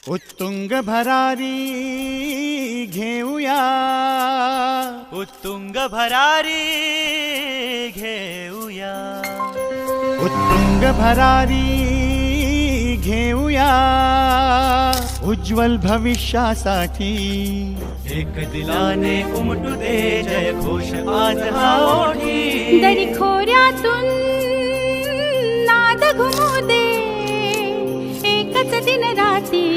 उत्तुंग भरारी घेऊया, उत्तुंग भरारी घेऊया, उत्तुंग भरारी घेऊया, उज्ज्वल भविष्यासाठी एक दिलाने उमटू दे जय घोष आज हा ओठी. दरी खोऱ्यातून नाद घुमू दे एकच दिन राती.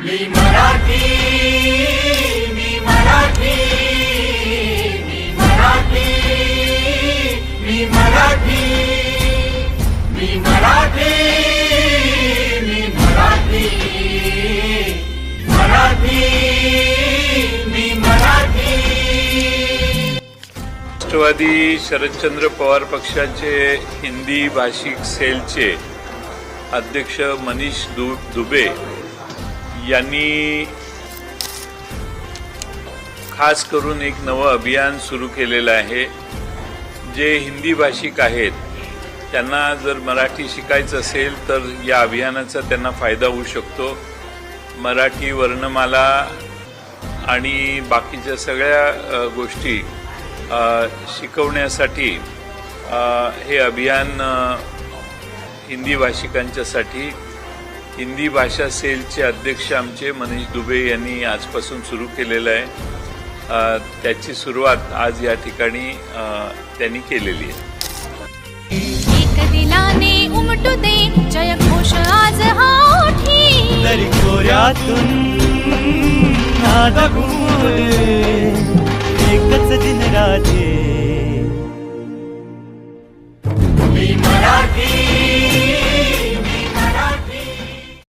मी मराठी, मी मराठी, मी मराठी, मी मराठी, मी मराठी, मी मराठी, मराठी, मी मराठी. राष्ट्रवादी शरदचंद्र पवार पक्षाचे हिंदी भाषिक सेलचे अध्यक्ष मनीष दुबे यांनी खास करून एक नवं अभियान सुरू केलेलं आहे. जे हिंदी भाषिक आहेत त्यांना जर मराठी शिकायचं असेल तर या अभियानाचा त्यांना फायदा होऊ शकतो. मराठी वर्णमाला आणि बाकीच्या सगळ्या गोष्टी शिकवण्यासाठी हे अभियान हिंदी भाषिकांच्यासाठी हिंदी भाषा सेलचे अध्यक्ष आमचे मनीष दुबे यांनी आजपासून सुरू केलेलं आहे. त्याची सुरुवात आज या ठिकाणी त्यांनी केलेली आहे. एक दिलाने उमटू दे जय घोष आज हा ओठी. दरी खोऱ्यातून नाद घुमू दे एकच दिन राती.